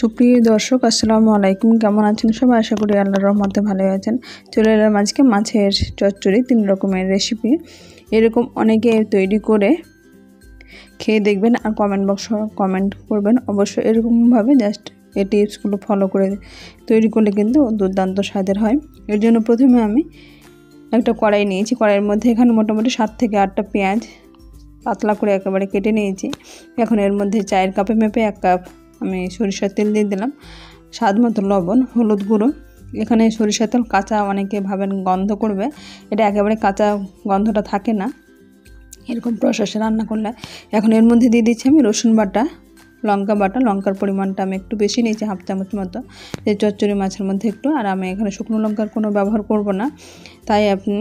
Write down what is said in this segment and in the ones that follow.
সুপ্রিয় দর্শক আসসালামু আলাইকুম, কেমন আছেন সবাই? আশা করি আল্লাহর রহমতে ভালো আছেন। চলে এলাম আজকে মাছের চচ্চড়ি 3 রকমের রেসিপি। এরকম অনেকে তৈরি করে খেয়ে দেখবেন আর কমেন্ট বক্সে কমেন্ট করবেন। অবশ্যই এরকমভাবে জাস্ট এই টিপসগুলো ফলো করে তৈরি করলে কিন্তু দুর্দান্ত স্বাদের হয়। এর জন্য প্রথমে আমি একটা কড়াই নিয়েছি। কড়াইয়ের মধ্যে এখানে মোটামুটি 7 থেকে 8টা পেঁয়াজ পাতলা করে একেবারে কেটে নিয়েছি। এখন এর মধ্যে চায়ের কাপে মেপে 1 কাপ আমি সরিষার তেল দিয়ে দিলাম, স্বাদ মতো লবণ, হলুদ গুঁড়ো। এখানে সরিষার তেল কাঁচা অনেকে ভাবেন গন্ধ করবে, এটা একেবারে কাঁচা গন্ধটা থাকে না এরকম প্রসেসে রান্না করলে। এখন এর মধ্যে দিয়ে দিচ্ছি আমি রসুন বাটা, লঙ্কা বাটা। লঙ্কার পরিমাণটা আমি একটু বেশি নিয়েছি, 1/2 চামচ মতো, এই চচ্চড়ি মাছের মধ্যে একটু। আর আমি এখানে শুকনো লঙ্কার কোনো ব্যবহার করব না, তাই আপনি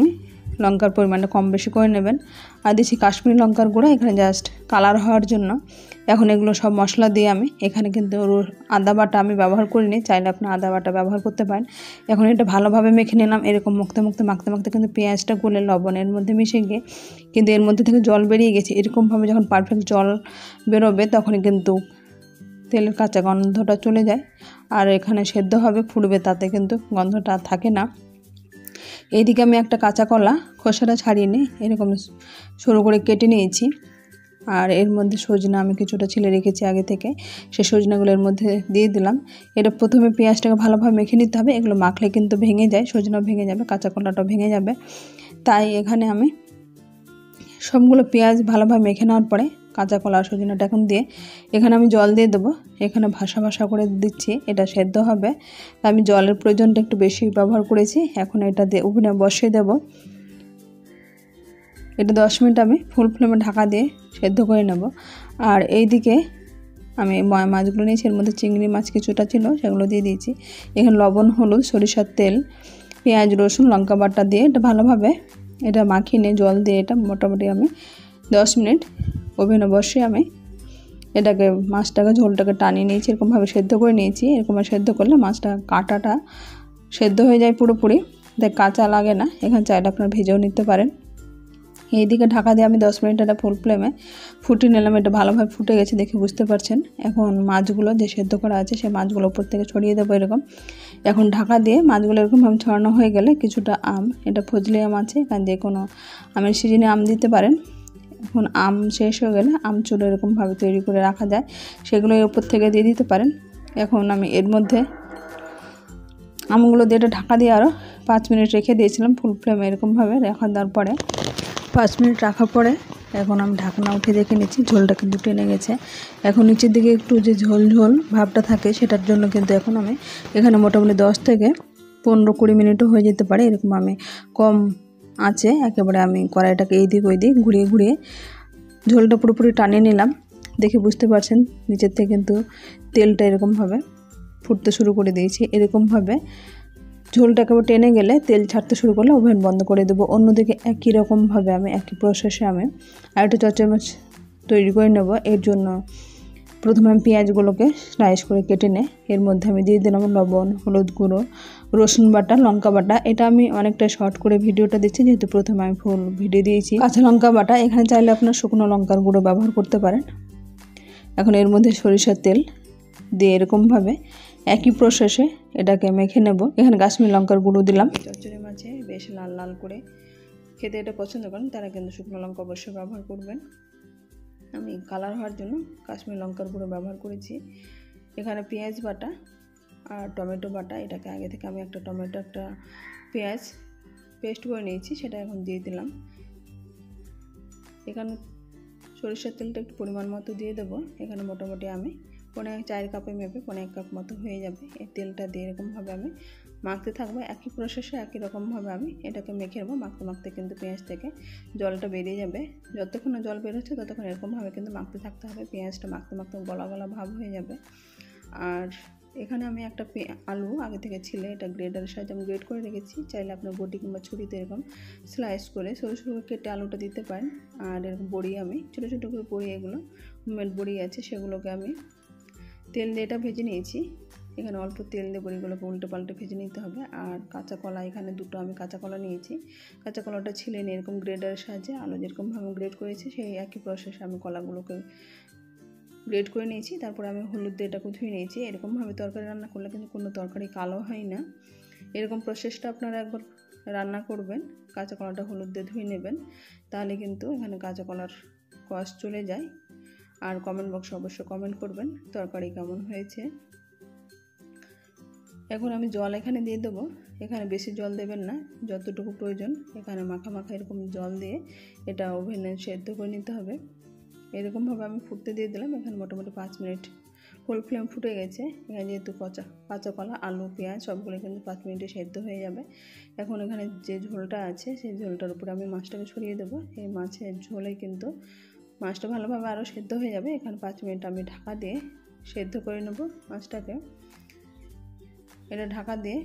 লঙ্কার পরিমাণটা কম বেশি করে নেবেন। আর দিচ্ছি কাশ্মীরি লঙ্কার গুঁড়া, এখানে জাস্ট কালার হওয়ার জন্য। এখন এগুলো সব মশলা দিয়ে আমি এখানে কিন্তু আদা বাটা আমি ব্যবহার করিনি, চাইলে আপনি আদা বাটা ব্যবহার করতে পারেন। এখন এটা ভালোভাবে মেখে নিলাম। এরকম মাখতে কিন্তু পেঁয়াজটা গলে লবণের মধ্যে মিশে গিয়ে কিন্তু এর মধ্যে থেকে জল বেরিয়ে গেছে। এরকমভাবে যখন পারফেক্ট জল বেরোবে তখনই কিন্তু তেলের কাঁচা গন্ধটা চলে যায় আর এখানে সেদ্ধ হবে, ফুটবে, তাতে কিন্তু গন্ধটা থাকে না। এইদিকে আমি একটা কাঁচা কলা খোসাটা ছাড়িয়ে নিয়ে এরকম সরু করে কেটে নিয়েছি। আর এর মধ্যে সজনা আমি কিছুটা ছিলে রেখেছি আগে থেকে, সেই সজনাগুলো এর মধ্যে দিয়ে দিলাম। এটা প্রথমে পেঁয়াজটাকে ভালোভাবে মেখে নিতে হবে, এগুলো মাখলে কিন্তু ভেঙে যায়, সজনাও ভেঙে যাবে, কাঁচা কলাটাও ভেঙে যাবে। তাই এখানে আমি সবগুলো পেঁয়াজ ভালোভাবে মেখে নেওয়ার পরে কাঁচা কলা আর সজনাটা এখন দিয়ে এখানে আমি জল দিয়ে দেবো। এখানে ভাসা করে দিচ্ছি, এটা সেদ্ধ হবে, আমি জলের প্রয়োজনটা একটু বেশি ব্যবহার করেছি। এখন এটা দিয়ে ওভেনে বসিয়ে দেবো। এটা 10 মিনিট আমি ফুল ফ্লেমে ঢাকা দিয়ে সেদ্ধ করে নেব। আর এইদিকে আমি মাছগুলো নিয়েছি, এর মধ্যে চিংড়ি মাছ কিছুটা ছিল, সেগুলো দিয়ে দিয়েছি। এখানে লবণ, হলুদ, সরিষার তেল, পেঁয়াজ, রসুন, লঙ্কা বাটা দিয়ে এটা ভালোভাবে এটা মাখিয়ে নিয়ে জল দিয়ে এটা মোটামুটি আমি 10 মিনিট ওভেনে বসে আমি এটাকে মাছটাকে ঝোলটাকে টানিয়ে নিয়েছি, এরকমভাবে সেদ্ধ করে নিয়েছি। এরকমভাবে সেদ্ধ করলে মাছটা কাঁটাটা সেদ্ধ হয়ে যায় পুরোপুরি, দেখ কাঁচা লাগে না। এখানে চাইলে আপনারা ভেজেও নিতে পারেন। এইদিকে ঢাকা দিয়ে আমি 10 মিনিট এটা ফুল ফ্লেমে ফুটিয়ে নিলাম। এটা ভালোভাবে ফুটে গেছে দেখে বুঝতে পারছেন। এখন মাছগুলো যে সেদ্ধ করা আছে সেই মাছগুলো উপর থেকে ছড়িয়ে দেবো এরকম। এখন ঢাকা দিয়ে মাছগুলো এরকমভাবে ছড়ানো হয়ে গেলে কিছুটা আম, এটা ফজলি আম আছে, কারণ যে কোনো আমের সিজনে আম দিতে পারেন। এখন আম শেষ হয়ে গেলে আমচুর এরকমভাবে তৈরি করে রাখা যায়, সেগুলো এর উপর থেকে দিয়ে দিতে পারেন। এখন আমি এর মধ্যে আমগুলো দিয়ে এটা ঢাকা দিয়ে আরও 5 মিনিট রেখে দিয়েছিলাম ফুল ফ্লেমে। এরকমভাবে রাখা দেওয়ার পরে 5 মিনিট রাখার পরে এখন আমি ঢাকনা উঠে দেখে নিচ্ছি, ঝোলটা কিন্তু টেনে গেছে। এখন নিচের দিকে একটু যে ঝোল ভাবটা থাকে সেটার জন্য কিন্তু এখন আমি এখানে মোটামুটি 10 থেকে 15-20 মিনিটও হয়ে যেতে পারে, এরকম আমি কম আছে একেবারে আমি কড়াইটাকে এই দিক ওই দিক ঘুরিয়ে ঝোলটা পুরোপুরি টানিয়ে নিলাম। দেখে বুঝতে পারছেন নিচের থেকে কিন্তু তেলটা এরকমভাবে ফুটতে শুরু করে দিয়েছি। এরকমভাবে ঝোলটা একেবারে টেনে গেলে তেল ছাড়তে শুরু করলে ওভেন বন্ধ করে দেবো। অন্যদিকে একই রকমভাবে আমি একই প্রসেসে আমি আরেকটা চচ্চড়ি মাছ তৈরি করে নেব। এর জন্য প্রথমে আমি পেঁয়াজগুলোকে স্লাইস করে কেটে নিয়ে এর মধ্যে আমি দিয়ে দিলাম লবণ, হলুদ গুঁড়ো, রসুন বাটা, লঙ্কা বাটা। এটা আমি অনেকটা শর্ট করে ভিডিওটা দিচ্ছি যেহেতু প্রথমে আমি ফুল ভিডিও দিয়েছি। কাঁচা লঙ্কা বাটা, এখানে চাইলে আপনার শুকনো লঙ্কার গুঁড়ো ব্যবহার করতে পারেন। এখন এর মধ্যে সরিষার তেল দিয়ে এরকমভাবে একই প্রসেসে এটাকে মেখে নেব। এখানে কাশ্মীরি লঙ্কার গুঁড়ো দিলাম। চচ্চড়ি মাছে বেশ লাল লাল করে খেতে এটা পছন্দ করেন তারা কিন্তু শুকনো লঙ্কা অবশ্যই ব্যবহার করবেন। আমি কালার হওয়ার জন্য কাশ্মীরি লঙ্কার গুঁড়ো ব্যবহার করেছি। এখানে পেঁয়াজ বাটা আর টমেটো বাটা, এটাকে আগে থেকে আমি একটা টমেটো একটা পেঁয়াজ পেস্ট করে নিয়েছি, সেটা এখন দিয়ে দিলাম। এখানে সরিষার তেলটা একটু পরিমাণ মতো দিয়ে দেবো। এখানে মোটামুটি আমি 4 কাপে মেপে 1 কাপ মতো হয়ে যাবে। এই তেলটা দিয়ে এরকমভাবে আমি মাখতে থাকবো। একই প্রসেসে একই রকমভাবে আমি এটাকে মেখে নেবো। মাখতে কিন্তু পেঁয়াজ থেকে জলটা বেরিয়ে যাবে। যতক্ষণ না জল বেরোচ্ছে ততক্ষণ এরকমভাবে কিন্তু মাখতে থাকতে হবে। পেঁয়াজটা মাখতে গলা ভাব হয়ে যাবে। আর এখানে আমি একটা আলু আগে থেকে ছিলে এটা গ্রেটারের সাহায্যে আমি গ্রেট করে রেখেছি। চাইলে আপনার বটি কিংবা ছুরিতে এরকম স্লাইস করে সরু করে কেটে আলুটা দিতে পারেন। আর এরকম বড়ি আমি ছোটো করে বড়ি, এগুলো হোমমেড বড়ি আছে, সেগুলোকে আমি তেল দিয়ে এটা ভেজে নিয়েছি। এখানে অল্প তেল দিয়ে বড়িগুলোকে উল্টে পাল্টে ভেজে নিতে হবে। আর কাঁচা কলা, এখানে 2টো আমি কাঁচা কলা নিয়েছি। কাঁচা কলাটা ছিলে নিয়ে এরকম গ্রেটারের সাহায্যে আলু যেরকমভাবে গ্রেট করেছি সেই একই প্রসেসে আমি কলাগুলোকে গ্রেট করে নিয়েছি। তারপরে আমি হলুদ দিয়ে এটাকে ধুয়ে নিয়েছি। এরকমভাবে তরকারি রান্না করলে কিন্তু কোনো তরকারি কালো হয় না। এরকম প্রসেসটা আপনারা একবার রান্না করবেন। কাঁচা কলাটা হলুদ দিয়ে ধুয়ে নেবেন, তাহলে কিন্তু এখানে কাঁচা কলার কষ চলে যায়। আর কমেন্ট বক্সে অবশ্যই কমেন্ট করবেন তরকারি কেমন হয়েছে। এখন আমি জল এখানে দিয়ে দেবো। এখানে বেশি জল দেবেন না, যতটুকু প্রয়োজন। এখানে মাখা মাখা এরকম জল দিয়ে এটা ওভেনে সেদ্ধ করে নিতে হবে। এরকমভাবে আমি ফুটতে দিয়ে দিলাম। এখানে মোটামুটি 5 মিনিট ফুল ফ্লেম ফুটে গেছে। এখানে যেহেতু কাঁচা কলা, আলু, পেঁয়াজ সবগুলো কিন্তু 5 মিনিটে সেদ্ধ হয়ে যাবে। এখন এখানে যে ঝোলটা আছে সেই ঝোলটার উপরে আমি মাছটাকে ছড়িয়ে দেবো। এই মাছের ঝোলে কিন্তু মাছটা ভালোভাবে আরও সেদ্ধ হয়ে যাবে। এখানে 5 মিনিট আমি ঢাকা দিয়ে সেদ্ধ করে নেব মাছটাকে। এটা ঢাকা দিয়ে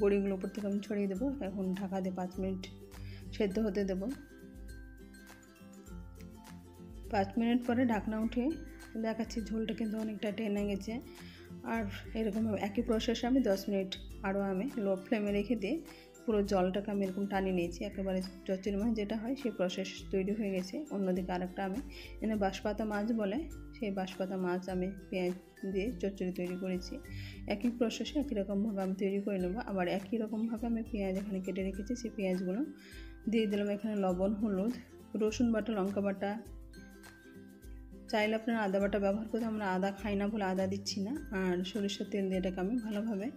বড়িগুলো উপর থেকে আমি ছড়িয়ে দেবো। এখন ঢাকা দিয়ে 5 মিনিট সেদ্ধ হতে দেব। 5 মিনিট পরে ঢাকনা উঠে দেখাচ্ছি ঝোলটা কিন্তু অনেকটা টেনে গেছে। আর এরকমভাবে একই প্রসেসে আমি 10 মিনিট আরও আমি লো ফ্লেমে রেখে দিয়ে পুরো জলটাকে আমি এরকম টানিয়ে নিয়েছি। একেবারে চচ্চড়ি মাছ যেটা হয় সেই প্রসেস তৈরি হয়ে গেছে। অন্যদিকে আরেকটা আমি এনে বাঁশপাতা মাছ বলে, সেই বাঁশপাতা মাছ আমি পেঁয়াজ দিয়ে চচ্চড়ি তৈরি করেছি। একই প্রসেসে একই রকমভাবে আমি তৈরি করে নেবো। আবার একই রকমভাবে আমি পেঁয়াজ এখানে কেটে রেখেছি, সেই পেঁয়াজগুলো দিয়ে দিলাম। এখানে লবণ, হলুদ, রসুন বাটা, লঙ্কা বাটা, চাইলে আপনারা আদা বাটা ব্যবহার করতে, আমরা আদা খাই না বলে আদা দিচ্ছি না। আর সরিষার তেল দিয়ে এটাকে আমি ভালোভাবে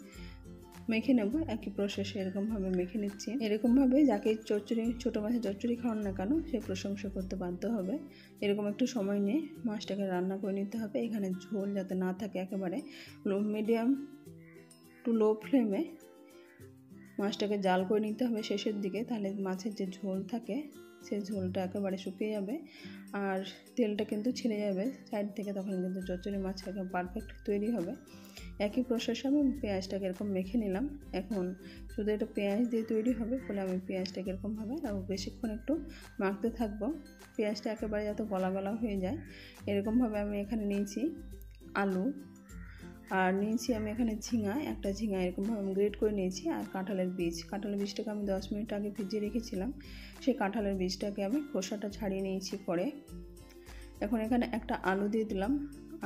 মেখে নেব। একই প্রসেসে এরকমভাবে মেখে নিচ্ছি। এরকমভাবে যাকে চচ্চড়ি, ছোটো মাছের চচ্চড়ি খাওয়ান না কেন, সে প্রশংসা করতে বাধ্য হবে। এরকম একটু সময় নিয়ে মাছটাকে রান্না করে নিতে হবে। এখানে ঝোল যাতে না থাকে, একেবারে মিডিয়াম টু লো ফ্লেমে মাছটাকে জাল করে নিতে হবে শেষের দিকে। তাহলে মাছের যে ঝোল থাকে সেই ঝোলটা একেবারে শুকিয়ে যাবে আর তেলটা কিন্তু ছেড়ে যাবে সাইড থেকে, তখন কিন্তু চচ্চড়ি মাছ একদম পারফেক্ট তৈরি হবে। একই প্রসেসে আমি পেঁয়াজটাকে এরকম মেখে নিলাম। এখন শুধু এটা পেঁয়াজ দিয়ে তৈরি হবে বলে আমি পেঁয়াজটাকে এরকমভাবে আর বেশিক্ষণ একটু মাখতে থাকবো। পেঁয়াজটা একেবারে যাতে গলা গলা হয়ে যায় এরকমভাবে আমি এখানে নিয়েছি আলু, আর নিয়েছি আমি এখানে ঝিঙা, একটা ঝিঙা এরকমভাবে আমি গ্রেট করে নিয়েছি। আর কাঁঠালের বীজটাকে আমি 10 মিনিট আগে ভিজিয়ে রেখেছিলাম। সেই কাঁঠালের বীজটাকে আমি খোসাটা ছাড়িয়ে নিয়েছি পরে। এখন এখানে একটা আলু দিয়ে দিলাম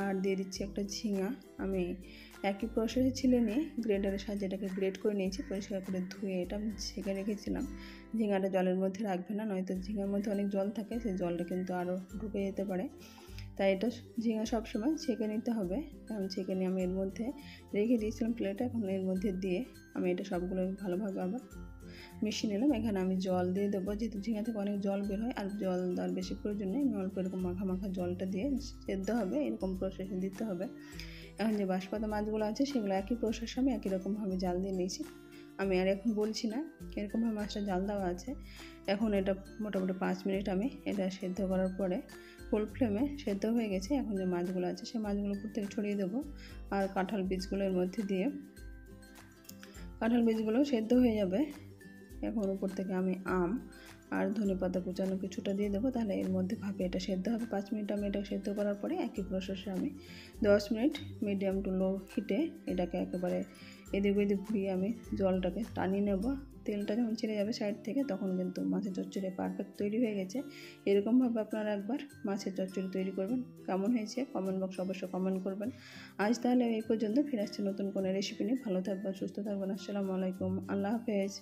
আর দিয়ে দিচ্ছি একটা ঝিঙা। আমি একই প্রসেসে ছিলে নিয়ে গ্রেটারের সাহায্যে এটাকে গ্রেট করে নিয়েছি। পরিষ্কার করে ধুয়ে এটা আমি ছেঁকে রেখেছিলাম। ঝিঙাটা জলের মধ্যে রাখবে না, নয়তো ঝিঙার মধ্যে অনেক জল থাকে, সেই জলটা কিন্তু আরও ঢুকে যেতে পারে। তাই এটা ঝিঙা সবসময় ছেঁকে নিতে হবে। আমি ছেঁকে নিয়ে আমি এর মধ্যে রেখে দিয়েছিলাম প্লেটে। এখন এর মধ্যে দিয়ে আমি এটা সবগুলো ভালোভাবে আবার মিশিয়ে নিলাম। এখানে আমি জল দিয়ে দেবো, যেহেতু ঝিঙা থেকে অনেক জল বের হয় আর জল দেওয়ার বেশি প্রয়োজন নেই। আমি অল্প এরকম মাখা মাখা জলটা দিয়ে সেদ্ধ হবে, এরকম প্রসেসে দিতে হবে। এখন যে বাঁশপাতা মাছগুলো আছে সেগুলো একই প্রসেসে আমি একই রকমভাবে জাল দিয়ে নিয়েছি। আমি আর এখন বলছি না, এরকমভাবে মাছটা জাল দেওয়া আছে। এখন এটা মোটামুটি 5 মিনিট আমি এটা সেদ্ধ করার পরে ফুল ফ্লেমে সেদ্ধ হয়ে গেছে। এখন যে মাছগুলো আছে সেই মাছগুলো উপর থেকে ছড়িয়ে দেবো আর কাঁঠাল বীজগুলোর মধ্যে দিয়ে কাঁঠাল বীজগুলো সেদ্ধ হয়ে যাবে। এখন উপর থেকে আমি আম আর ধনেপাতা কুচানো কিছুটা দিয়ে দেবো, তাহলে এর মধ্যে ভাপে এটা সেদ্ধ হবে। 5 মিনিট আমি এটা সেদ্ধ করার পরে একই প্রসেসে আমি 10 মিনিট মিডিয়াম টু লো হিটে এটাকে একেবারে এদিক ওদিক ঘুরিয়ে আমি জলটাকে টানিয়ে নেব। তেলটা যখন ছেড়ে যাবে সাইড থেকে তখন কিন্তু মাছের চচ্চড়ি পারফেক্ট তৈরি হয়ে গেছে। এরকমভাবে আপনারা একবার মাছের চচ্চড়ি তৈরি করবেন। কেমন হয়েছে কমেন্ট বক্সে অবশ্যই কমেন্ট করবেন। আজ তাহলে এই পর্যন্ত, ফিরে আসছি নতুন কোনো রেসিপি নিয়ে। ভালো থাকবেন, সুস্থ থাকবেন। আসসালামু আলাইকুম, আল্লাহ হাফেজ।